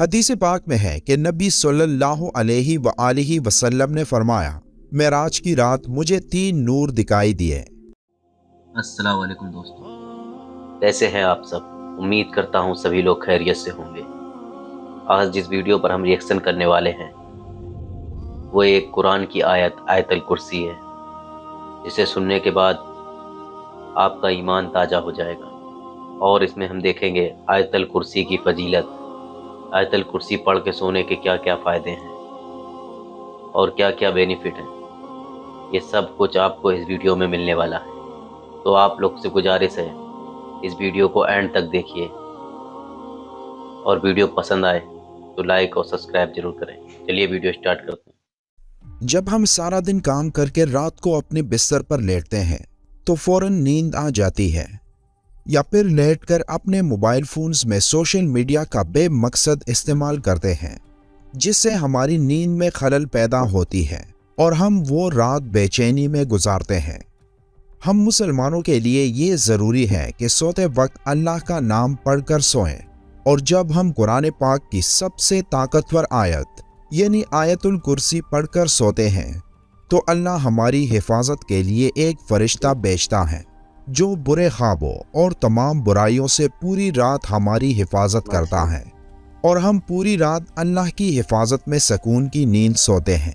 حدیث پاک میں ہے کہ نبی صلی اللہ علیہ وآلہ وسلم نے فرمایا، معراج کی رات مجھے 3 نور دکھائی دیے۔ السلام علیکم دوستو، کیسے ہیں آپ سب؟ امید کرتا ہوں سبھی لوگ خیریت سے ہوں گے۔ آج جس ویڈیو پر ہم ریئیکشن کرنے والے ہیں وہ ایک قرآن کی آیت الکرسی ہے، جسے سننے کے بعد آپ کا ایمان تازہ ہو جائے گا، اور اس میں ہم دیکھیں گے آیت الکرسی کی فضیلت، آیت الکرسی پڑھ کے سونے کے کیا کیا فائدے ہیں اور کیا کیا بینیفٹ ہیں۔ یہ سب کچھ آپ کو اس ویڈیو میں ملنے والا ہے، تو آپ لوگ سے گزارش ہے اس ویڈیو کو اینڈ تک دیکھیے، اور ویڈیو پسند آئے تو لائک اور سبسکرائب ضرور کریں۔ چلیے ویڈیو سٹارٹ کرتے ہیں۔ جب ہم سارا دن کام کر کے رات کو اپنے بستر پر لیٹتے ہیں تو فوراً نیند آ جاتی ہے، یا پھر لیٹ کر اپنے موبائل فونز میں سوشل میڈیا کا بے مقصد استعمال کرتے ہیں، جس سے ہماری نیند میں خلل پیدا ہوتی ہے اور ہم وہ رات بے چینی میں گزارتے ہیں۔ ہم مسلمانوں کے لیے یہ ضروری ہے کہ سوتے وقت اللہ کا نام پڑھ کر سوئیں، اور جب ہم قرآن پاک کی سب سے طاقتور آیت یعنی آیت الکرسی پڑھ کر سوتے ہیں تو اللہ ہماری حفاظت کے لیے ایک فرشتہ بھیجتا ہے جو برے خوابوں اور تمام برائیوں سے پوری رات ہماری حفاظت کرتا ہے، اور ہم پوری رات اللہ کی حفاظت میں سکون کی نیند سوتے ہیں۔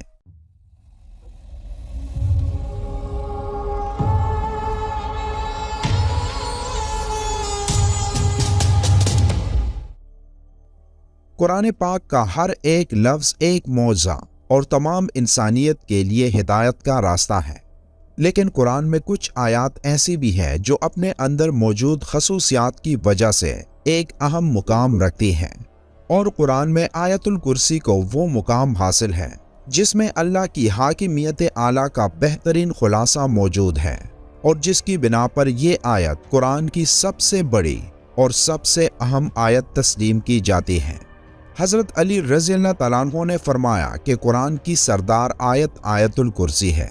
قرآن پاک کا ہر ایک لفظ ایک معجزہ اور تمام انسانیت کے لیے ہدایت کا راستہ ہے، لیکن قرآن میں کچھ آیات ایسی بھی ہیں جو اپنے اندر موجود خصوصیات کی وجہ سے ایک اہم مقام رکھتی ہیں، اور قرآن میں آیت الکرسی کو وہ مقام حاصل ہے جس میں اللہ کی حاکمیت اعلیٰ کا بہترین خلاصہ موجود ہے، اور جس کی بنا پر یہ آیت قرآن کی سب سے بڑی اور سب سے اہم آیت تسلیم کی جاتی ہے۔ حضرت علی رضی اللہ تعالیٰ عنہ نے فرمایا کہ قرآن کی سردار آیت آیت الکرسی ہے۔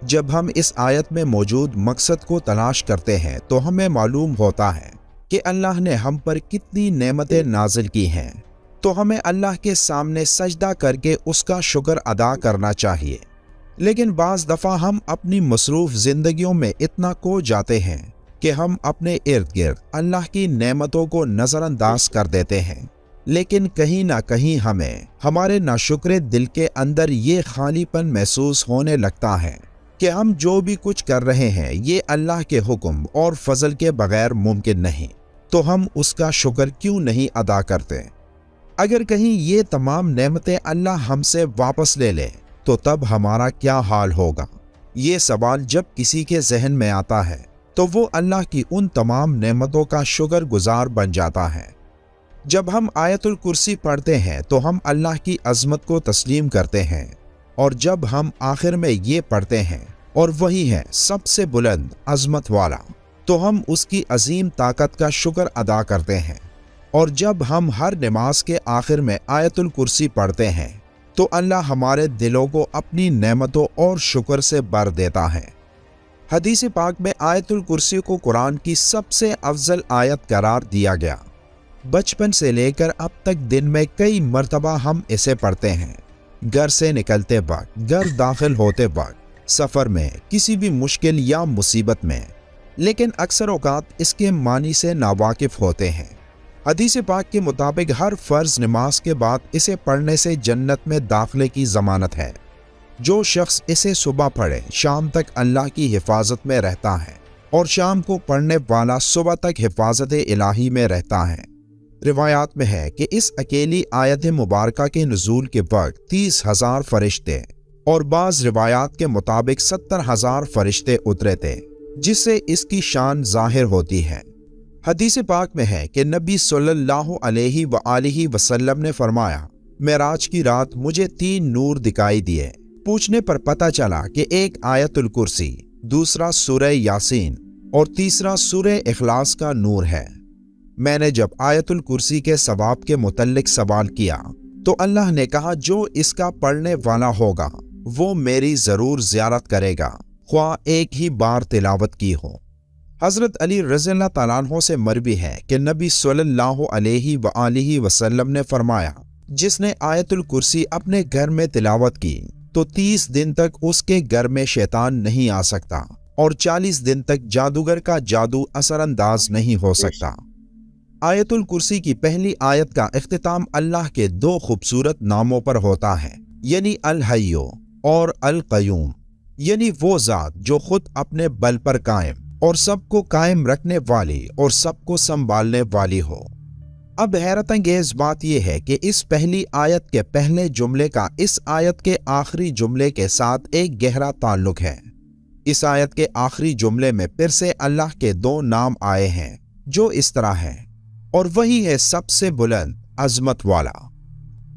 جب ہم اس آیت میں موجود مقصد کو تلاش کرتے ہیں تو ہمیں معلوم ہوتا ہے کہ اللہ نے ہم پر کتنی نعمتیں نازل کی ہیں، تو ہمیں اللہ کے سامنے سجدہ کر کے اس کا شکر ادا کرنا چاہیے۔ لیکن بعض دفعہ ہم اپنی مصروف زندگیوں میں اتنا کھو جاتے ہیں کہ ہم اپنے ارد گرد اللہ کی نعمتوں کو نظر انداز کر دیتے ہیں، لیکن کہیں نہ کہیں ہمیں ہمارے ناشکرے دل کے اندر یہ خالی پن محسوس ہونے لگتا ہے کہ ہم جو بھی کچھ کر رہے ہیں یہ اللہ کے حکم اور فضل کے بغیر ممکن نہیں، تو ہم اس کا شکر کیوں نہیں ادا کرتے؟ اگر کہیں یہ تمام نعمتیں اللہ ہم سے واپس لے لے تو تب ہمارا کیا حال ہوگا؟ یہ سوال جب کسی کے ذہن میں آتا ہے تو وہ اللہ کی ان تمام نعمتوں کا شکر گزار بن جاتا ہے۔ جب ہم آیت الکرسی پڑھتے ہیں تو ہم اللہ کی عظمت کو تسلیم کرتے ہیں، اور جب ہم آخر میں یہ پڑھتے ہیں اور وہی ہے سب سے بلند عظمت والا، تو ہم اس کی عظیم طاقت کا شکر ادا کرتے ہیں، اور جب ہم ہر نماز کے آخر میں آیت الکرسی پڑھتے ہیں تو اللہ ہمارے دلوں کو اپنی نعمتوں اور شکر سے بھر دیتا ہے۔ حدیث پاک میں آیت الکرسی کو قرآن کی سب سے افضل آیت قرار دیا گیا۔ بچپن سے لے کر اب تک دن میں کئی مرتبہ ہم اسے پڑھتے ہیں، گھر سے نکلتے وقت، گھر داخل ہوتے وقت، سفر میں، کسی بھی مشکل یا مصیبت میں، لیکن اکثر اوقات اس کے معنی سے ناواقف ہوتے ہیں۔ حدیث پاک کے مطابق ہر فرض نماز کے بعد اسے پڑھنے سے جنت میں داخلے کی ضمانت ہے۔ جو شخص اسے صبح پڑھے شام تک اللہ کی حفاظت میں رہتا ہے، اور شام کو پڑھنے والا صبح تک حفاظت الہی میں رہتا ہے۔ روایات میں ہے کہ اس اکیلی آیت مبارکہ کے نزول کے وقت 30,000 فرشتے اور بعض روایات کے مطابق 70,000 فرشتے اترے تھے، جس سے اس کی شان ظاہر ہوتی ہے۔ حدیث پاک میں ہے کہ نبی صلی اللہ علیہ وآلہ وسلم نے فرمایا، معراج کی رات مجھے 3 نور دکھائی دیے۔ پوچھنے پر پتہ چلا کہ ایک آیت الکرسی، دوسرا سورہ یاسین اور تیسرا سورہ اخلاص کا نور ہے۔ میں نے جب آیت الکرسی کے ثواب کے متعلق سوال کیا تو اللہ نے کہا جو اس کا پڑھنے والا ہوگا وہ میری ضرور زیارت کرے گا، خواہ ایک ہی بار تلاوت کی ہو۔ حضرت علی رضی اللہ تعالیٰ عنہ سے مروی ہے کہ نبی صلی اللہ علیہ وآلہ وسلم نے فرمایا، جس نے آیت الکرسی اپنے گھر میں تلاوت کی تو 30 دن تک اس کے گھر میں شیطان نہیں آ سکتا اور 40 دن تک جادوگر کا جادو اثر انداز نہیں ہو سکتا۔ آیت الکرسی کی پہلی آیت کا اختتام اللہ کے 2 خوبصورت ناموں پر ہوتا ہے، یعنی الحی اور القیوم، یعنی وہ ذات جو خود اپنے بل پر قائم اور سب کو قائم رکھنے والی اور سب کو سنبھالنے والی ہو۔ اب حیرت انگیز بات یہ ہے کہ اس پہلی آیت کے پہلے جملے کا اس آیت کے آخری جملے کے ساتھ ایک گہرا تعلق ہے۔ اس آیت کے آخری جملے میں پھر سے اللہ کے 2 نام آئے ہیں جو اس طرح ہیں، اور وہی ہے سب سے بلند عظمت والا۔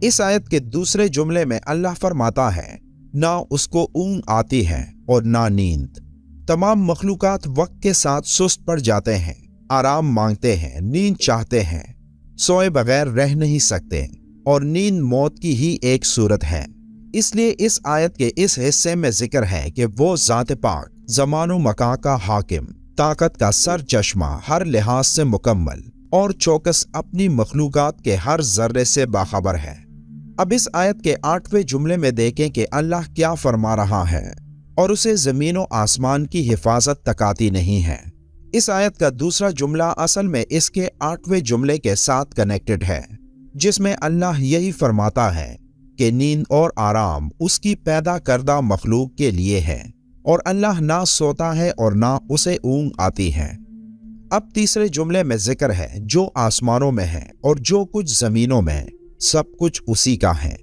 اس آیت کے دوسرے جملے میں اللہ فرماتا ہے، نہ اس کو اونگ آتی ہے اور نہ نیند۔ تمام مخلوقات وقت کے ساتھ سست پڑ جاتے ہیں، آرام مانگتے ہیں، نیند چاہتے ہیں، سوئے بغیر رہ نہیں سکتے، اور نیند موت کی ہی ایک صورت ہے۔ اس لیے اس آیت کے اس حصے میں ذکر ہے کہ وہ ذات پاک، زمان و مکان کا حاکم، طاقت کا سر چشمہ، ہر لحاظ سے مکمل اور چوکس، اپنی مخلوقات کے ہر ذرے سے باخبر ہے۔ اب اس آیت کے 8ویں جملے میں دیکھیں کہ اللہ کیا فرما رہا ہے، اور اسے زمین و آسمان کی حفاظت تک آتی نہیں ہے۔ اس آیت کا دوسرا جملہ اصل میں اس کے 8ویں جملے کے ساتھ کنیکٹڈ ہے، جس میں اللہ یہی فرماتا ہے کہ نیند اور آرام اس کی پیدا کردہ مخلوق کے لیے ہے، اور اللہ نہ سوتا ہے اور نہ اسے اونگ آتی ہے۔ اب تیسرے جملے میں ذکر ہے، جو آسمانوں میں ہے اور جو کچھ زمینوں میں، سب کچھ اسی کا ہے۔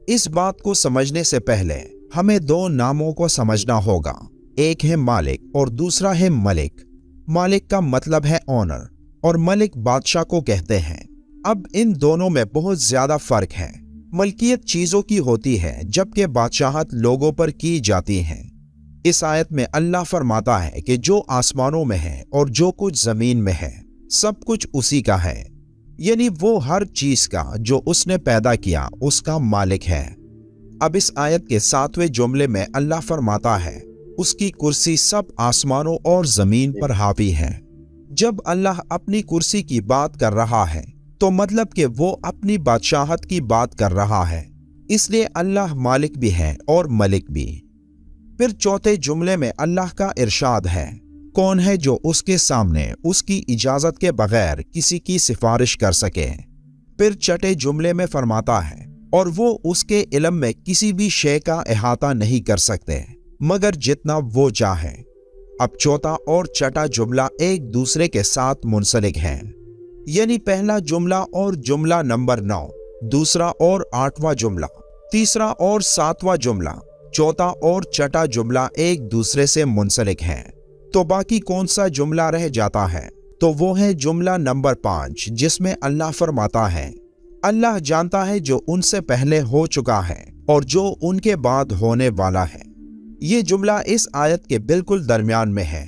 اس بات کو سمجھنے سے پہلے ہمیں 2 ناموں کو سمجھنا ہوگا، ایک ہے مالک اور دوسرا ہے ملک۔ مالک کا مطلب ہے اونر اور ملک بادشاہ کو کہتے ہیں۔ اب ان دونوں میں بہت زیادہ فرق ہے۔ ملکیت چیزوں کی ہوتی ہے جبکہ بادشاہت لوگوں پر کی جاتی ہے۔ اس آیت میں اللہ فرماتا ہے کہ جو آسمانوں میں ہے اور جو کچھ زمین میں ہے، سب کچھ اسی کا ہے، یعنی وہ ہر چیز کا جو اس نے پیدا کیا اس کا مالک ہے۔ اب اس آیت کے 7ویں جملے میں اللہ فرماتا ہے، اس کی کرسی سب آسمانوں اور زمین پر حاوی ہے۔ جب اللہ اپنی کرسی کی بات کر رہا ہے تو مطلب کہ وہ اپنی بادشاہت کی بات کر رہا ہے، اس لیے اللہ مالک بھی ہے اور ملک بھی۔ پھر چوتھے جملے میں اللہ کا ارشاد ہے، کون ہے جو اس کے سامنے اس کی اجازت کے بغیر کسی کی سفارش کر سکے۔ پھر چھٹے جملے میں فرماتا ہے، اور وہ اس کے علم میں کسی بھی شے کا احاطہ نہیں کر سکتے مگر جتنا وہ چاہے۔ اب چوتھا اور چھٹا جملہ ایک دوسرے کے ساتھ منسلک ہیں، یعنی پہلا جملہ اور جملہ نمبر 9، دوسرا اور 8واں جملہ، تیسرا اور 7واں جملہ، چوتھا اور چھٹا جملہ ایک دوسرے سے منسلک ہیں۔ تو باقی کون سا جملہ رہ جاتا ہے؟ تو وہ ہے جملہ نمبر 5، جس میں اللہ فرماتا ہے، اللہ جانتا ہے جو ان سے پہلے ہو چکا ہے اور جو ان کے بعد ہونے والا ہے۔ یہ جملہ اس آیت کے بالکل درمیان میں ہے،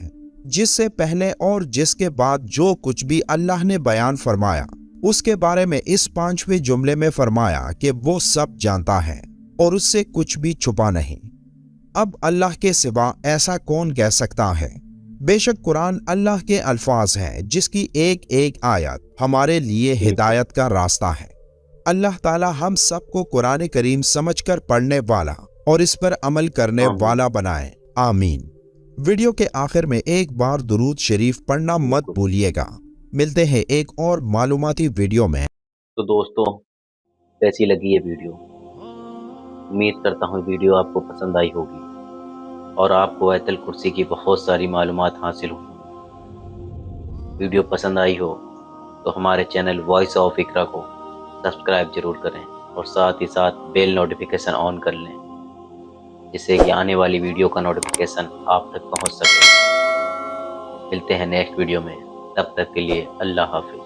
جس سے پہلے اور جس کے بعد جو کچھ بھی اللہ نے بیان فرمایا، اس کے بارے میں اس 5ویں جملے میں فرمایا کہ وہ سب جانتا ہے اور اس سے کچھ بھی چھپا نہیں۔ اب اللہ کے سوا ایسا کون کہہ سکتا ہے؟ بے شک قرآن اللہ کے الفاظ ہے، جس کی ایک ایک آیت ہمارے لیے ہدایت کا راستہ ہے۔ اللہ تعالی ہم سب کو قرآن کریم سمجھ کر پڑھنے والا اور اس پر عمل کرنے والا بنائے، آمین۔ ویڈیو کے آخر میں ایک بار درود شریف پڑھنا مت بھولیے گا۔ ملتے ہیں ایک اور معلوماتی ویڈیو میں۔ تو دوستوں، کیسی لگی یہ ویڈیو؟ امید کرتا ہوں ویڈیو آپ کو پسند آئی ہوگی اور آپ کو آیت الکرسی کی بہت ساری معلومات حاصل ہوئی۔ ویڈیو پسند آئی ہو تو ہمارے چینل وائس آف اقرا کو سبسکرائب ضرور کریں اور ساتھ ہی ساتھ بیل نوٹیفیکیشن آن کر لیں، جس سے کہ آنے والی ویڈیو کا نوٹیفیکیشن آپ تک پہنچ سکے۔ ملتے ہیں نیکسٹ ویڈیو میں، تب تک کے لیے اللہ حافظ۔